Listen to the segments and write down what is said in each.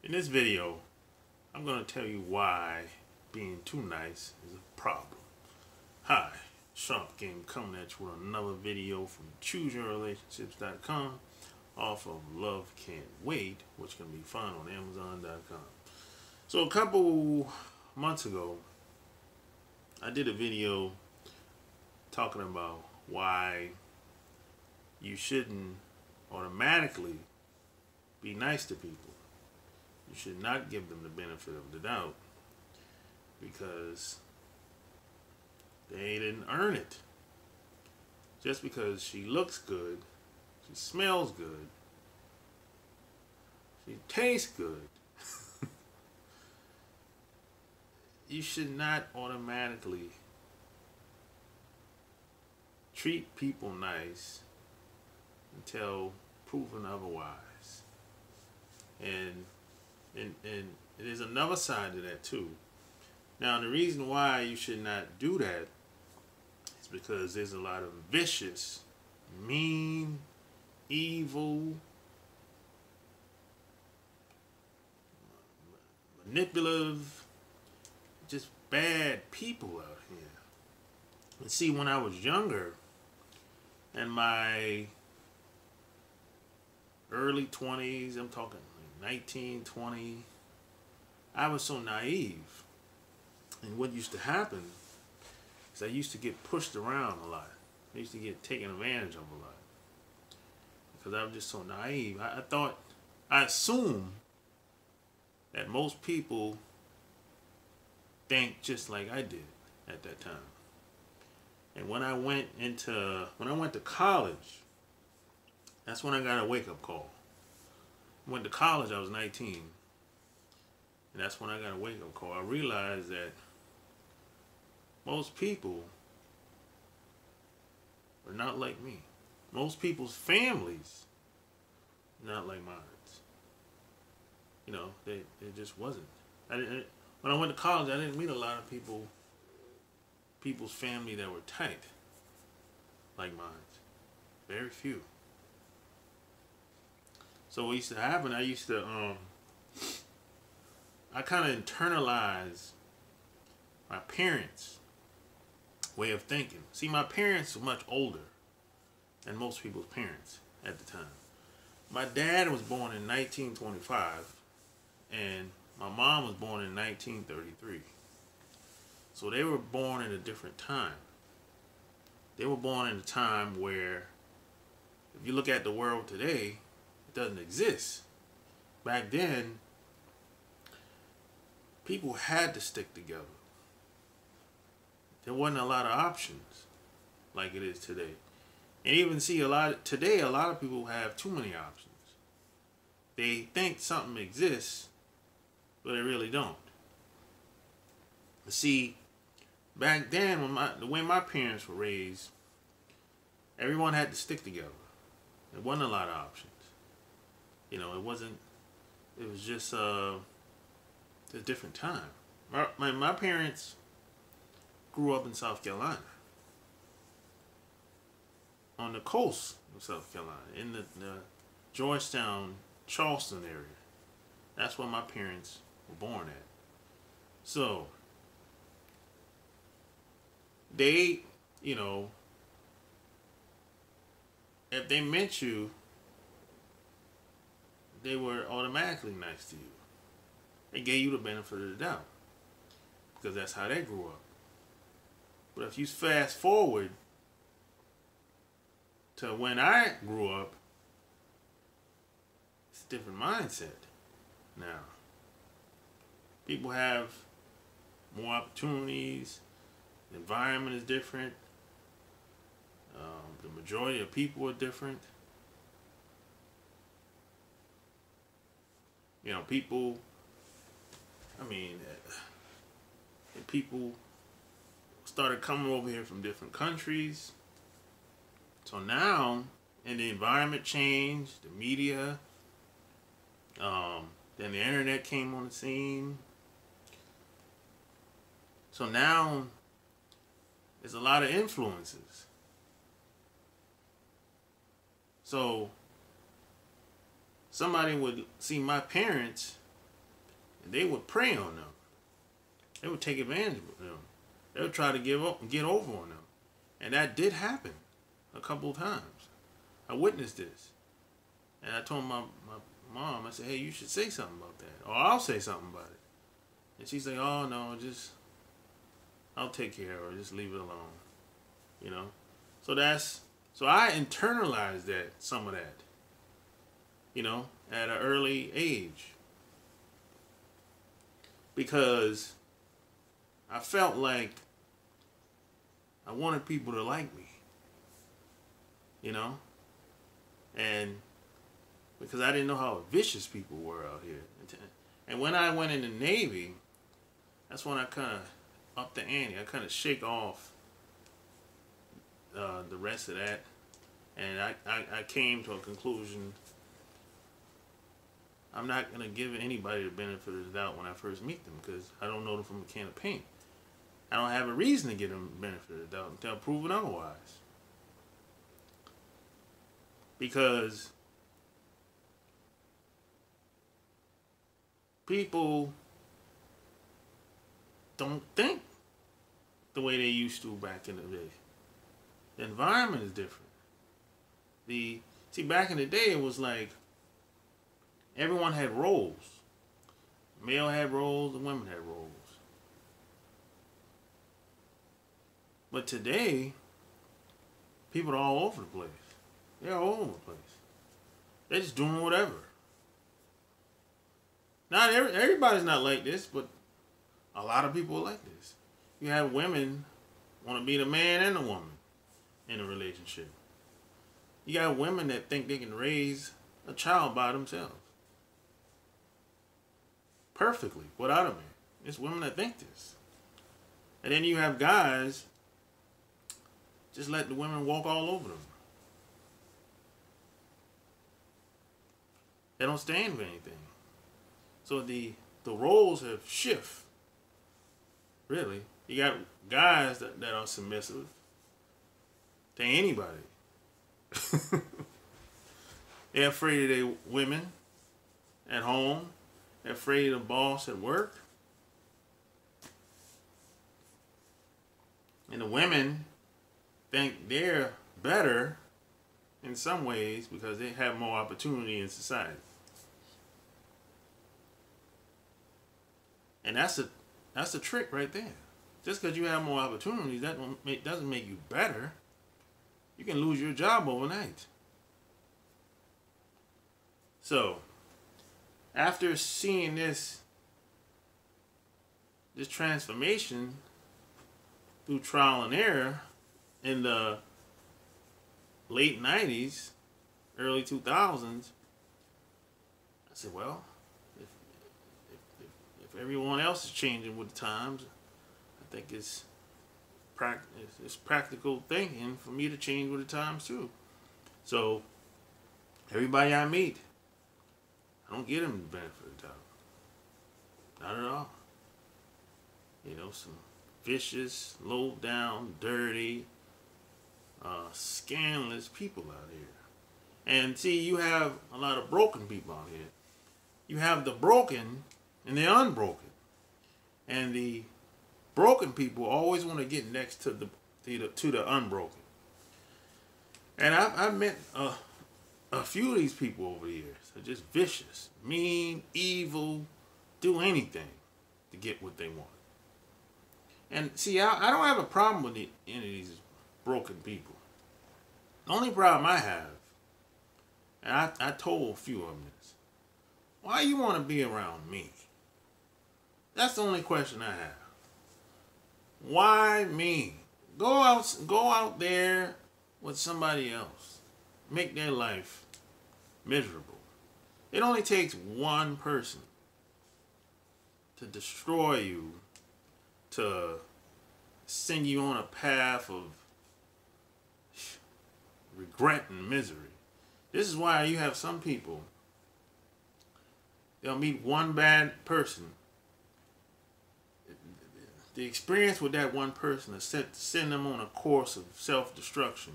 In this video, I'm going to tell you why being too nice is a problem. Hi, Sharp Game coming at you with another video from ChooseYourRelationships.com off of Love Can't Wait, which can be found on Amazon.com. So a couple months ago, I did a video talking about why you shouldn't automatically be nice to people. You should not give them the benefit of the doubt because they didn't earn it. Just because she looks good, she smells good, she tastes good, you should not automatically treat people nice until proven otherwise. And there's another side to that too. Now, the reason why you should not do that is because there's a lot of vicious, mean, evil, manipulative, just bad people out here. And see, when I was younger, in my early 20s, I'm talking 19, 20, I was so naive. And what used to happen is I used to get pushed around a lot. I used to get taken advantage of a lot. Because I was just so naive. I assumed that most people think just like I did at that time. And when I went to college, that's when I got a wake-up call. Went to college, I was 19. And that's when I got a wake-up call. I realized that most people are not like me. Most people's families are not like mine. You know, it just wasn't. When I went to college, I didn't meet a lot of people's family that were tight like mine. Very few. So what used to happen, I kind of internalized my parents' way of thinking. See, my parents were much older than most people's parents at the time. My dad was born in 1925, and my mom was born in 1933. So they were born in a different time. They were born in a time where, if you look at the world today, it doesn't exist. Back then, people had to stick together. There wasn't a lot of options like it is today. And even see today, a lot of people have too many options. They think something exists, but it really don't. See, back then, the way my parents were raised, everyone had to stick together. There wasn't a lot of options. You know, it was just a different time. My parents grew up in South Carolina, on the coast of South Carolina, in the Georgetown, Charleston area. That's where my parents were born at. So, they, you know, if they met you, they were automatically nice to you. They gave you the benefit of the doubt because that's how they grew up. But if you fast forward to when I grew up, it's a different mindset now. People have more opportunities. The environment is different. The majority of people are different. You know, people started coming over here from different countries. So now, and the environment changed, the media, then the internet came on the scene. So now, there's a lot of influences. So somebody would see my parents they would prey on them. They would take advantage of them. They would try to get over on them. And that did happen a couple of times. I witnessed this. And I told my mom, I said, hey, you should say something about that. Or I'll say something about it. And she's like, oh, no, I'll take care of her. Just leave it alone. You know? So I internalized some of that. You know, at an early age. Because I felt like I wanted people to like me. You know? And because I didn't know how vicious people were out here. And when I went in the Navy, that's when I kind of upped the ante. I kind of shake off the rest of that. And I came to a conclusion. I'm not going to give anybody the benefit of the doubt when I first meet them because I don't know them from a can of paint. I don't have a reason to give them the benefit of the doubt until proven otherwise. Because people don't think the way they used to back in the day. The environment is different. See, back in the day, it was like everyone had roles. Male had roles and women had roles. But today, people are all over the place. They're all over the place. They're just doing whatever. Not everybody's not like this, but a lot of people are like this. You have women want to be the man and the woman in a relationship. You got women that think they can raise a child by themselves. Perfectly, without a man. It's women that think this. And then you have guys just let the women walk all over them. They don't stand for anything. So the roles have shifted. Really. You got guys that are submissive to anybody. They're afraid of their women at home. They're afraid of the boss at work. And the women think they're better in some ways because they have more opportunity in society. And that's the trick right there. Just because you have more opportunities, that doesn't make you better. You can lose your job overnight. So, after seeing this transformation through trial and error in the late 90s, early 2000s, I said, well, if everyone else is changing with the times, I think it's practical thinking for me to change with the times too. So, everybody I meet, I don't give them the benefit of the doubt. Not at all. You know, some vicious, low down, dirty, scandalous people out here. And see, you have a lot of broken people out here. You have the broken and the unbroken. And the broken people always want to get next to the unbroken. And I've met a few of these people over the years. They're just vicious, mean, evil, do anything to get what they want. And see, I don't have a problem with any of these broken people. The only problem I have, and I told a few of them this, why you want to be around me? That's the only question I have. Why me? Go out there with somebody else. Make their life miserable. It only takes one person to destroy you, to send you on a path of regret and misery. This is why you have some people, they'll meet one bad person. The experience with that one person is send them on a course of self-destruction.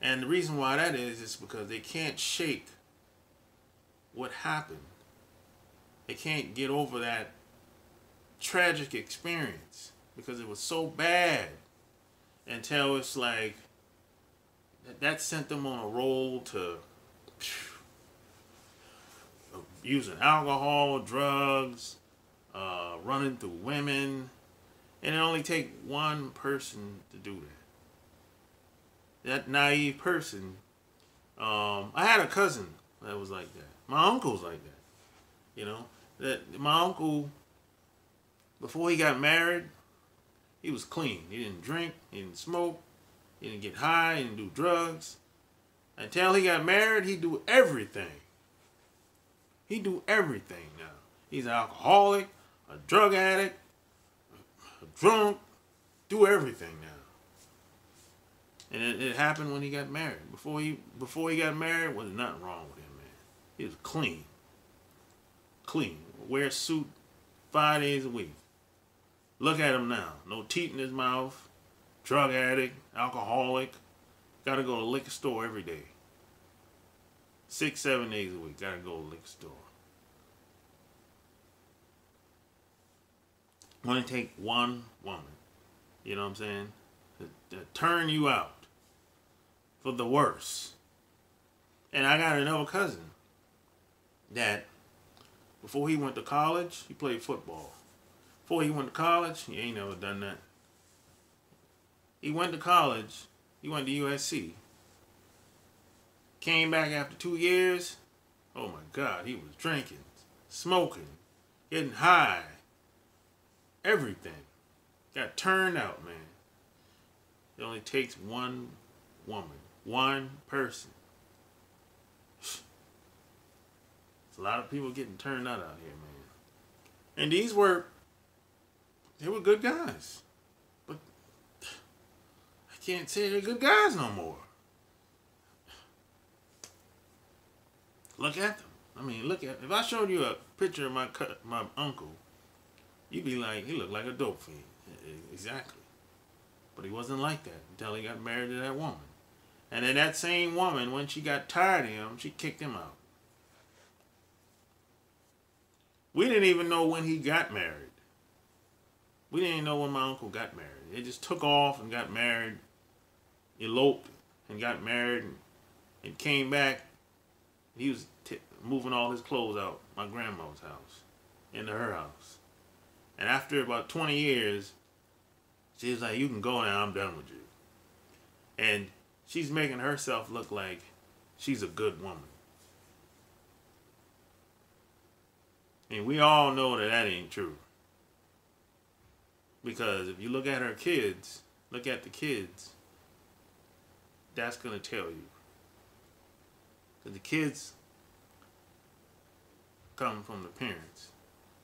And the reason why that is because they can't shake what happened They can't get over that tragic experience because it was so bad until it's like that sent them on a roll to using alcohol, drugs, running through women, and it only take one person to do that. That naive person. I had a cousin that was like that. My uncle's like that. You know, that my uncle, before he got married, he was clean. He didn't drink, he didn't smoke, he didn't get high, he didn't do drugs. Until he got married, he do everything. He do everything now. He's an alcoholic, a drug addict, a drunk, do everything now. And it happened when he got married. Before he got married, was nothing wrong with him, man. He was clean. Clean. Wear a suit 5 days a week. Look at him now. No teeth in his mouth. Drug addict, alcoholic. Gotta go to the liquor store every day. 6, 7 days a week. Gotta go to the liquor store. Want to take one woman, you know what I'm saying, to turn you out for the worse. And I got another cousin that before he went to college, he played football. Before he went to college, he ain't never done that. He went to college, he went to USC. Came back after 2 years, oh my God, he was drinking, smoking, getting high. Everything. Got turned out, man. It only takes one woman. One person. There's a lot of people getting turned out here, man. And they were good guys. But I can't say they're good guys no more. Look at them. I mean, if I showed you a picture of my uncle, you'd be like, he looked like a dope fiend. Exactly. But he wasn't like that until he got married to that woman. And then that same woman, when she got tired of him, she kicked him out. We didn't even know when he got married. We didn't even know when my uncle got married. They just took off and got married, eloped and got married, and came back. He was moving all his clothes out my grandma's house into her house. And after about 20 years, she was like, you can go now, I'm done with you. And she's making herself look like she's a good woman. And we all know that ain't true. Because if you look at her kids, look at the kids, that's going to tell you. Because the kids come from the parents.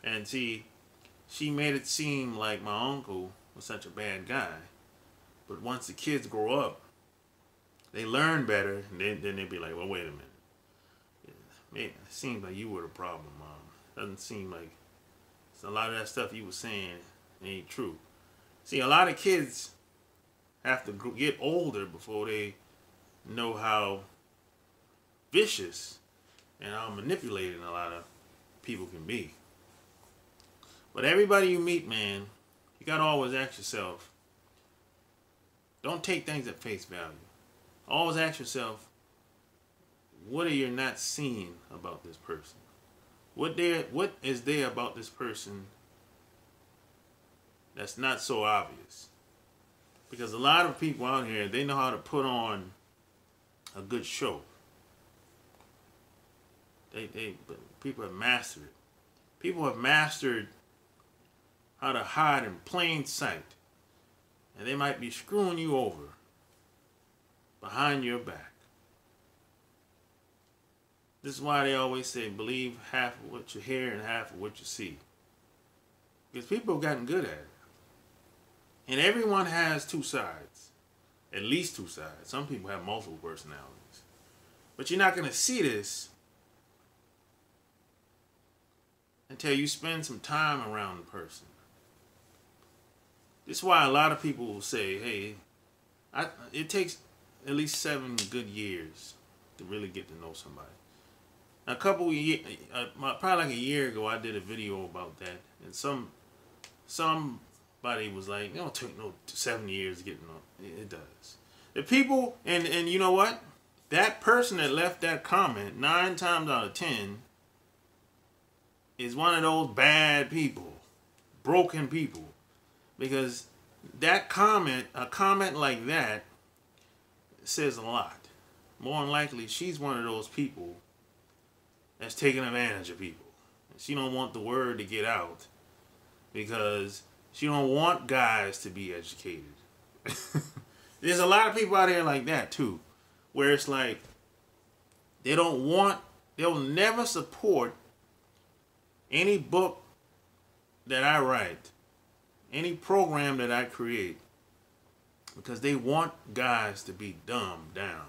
And see, she made it seem like my uncle was such a bad guy. But once the kids grow up, they learn better, and then they be like, well, wait a minute. Man, it seems like you were the problem, Mom. Doesn't seem like a lot of that stuff you were saying ain't true. See, a lot of kids have to get older before they know how vicious and how manipulating a lot of people can be. But everybody you meet, man, you gotta always ask yourself, don't take things at face value. Always ask yourself, what are you not seeing about this person? What is there about this person that's not so obvious? Because a lot of people out here, they know how to put on a good show. People have mastered it. People have mastered how to hide in plain sight. And they might be screwing you over behind your back. This is why they always say, believe half of what you hear and half of what you see. Because people have gotten good at it. And everyone has two sides. At least two sides. Some people have multiple personalities. But you're not going to see this until you spend some time around the person. This is why a lot of people will say, hey, it takes at least 7 good years to really get to know somebody. A couple of years, probably like a year ago, I did a video about that, and somebody was like, "It don't take no 7 years to get no." It does. The people, and you know what? That person that left that comment 9 times out of 10 is one of those bad people, broken people, because that comment, a comment like that, says a lot. More than likely, she's one of those people that's taking advantage of people. She don't want the word to get out because she don't want guys to be educated. There's a lot of people out here like that too, where it's like they'll never support any book that I write, any program that I create, because they want guys to be dumbed down.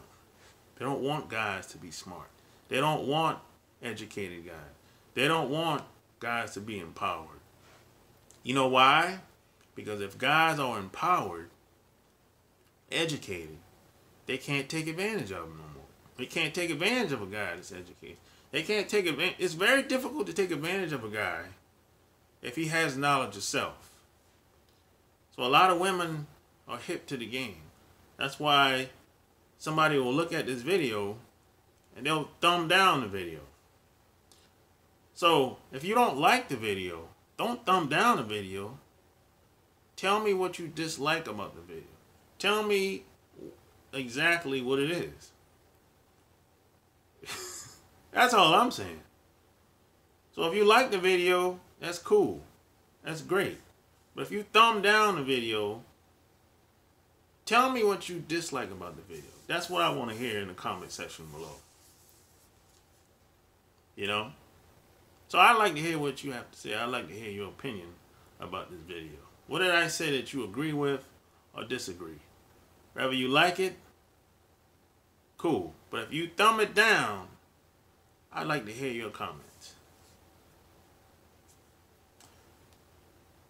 They don't want guys to be smart. They don't want educated guys. They don't want guys to be empowered. You know why? Because if guys are empowered, educated, they can't take advantage of them no more. They can't take advantage of a guy that's educated. They can't take advantage. It's very difficult to take advantage of a guy if he has knowledge of self. So a lot of women are hip to the game. That's why somebody will look at this video and they'll thumb down the video. So if you don't like the video, don't thumb down the video. Tell me what you dislike about the video. Tell me exactly what it is. That's all I'm saying. So if you like the video, that's cool. That's great. But if you thumb down the video, tell me what you dislike about the video. That's what I want to hear in the comment section below. You know? So I'd like to hear what you have to say. I'd like to hear your opinion about this video. What did I say that you agree with or disagree? Whether you like it, cool. But if you thumb it down, I'd like to hear your comments.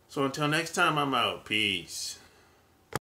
So until next time, I'm out. Peace.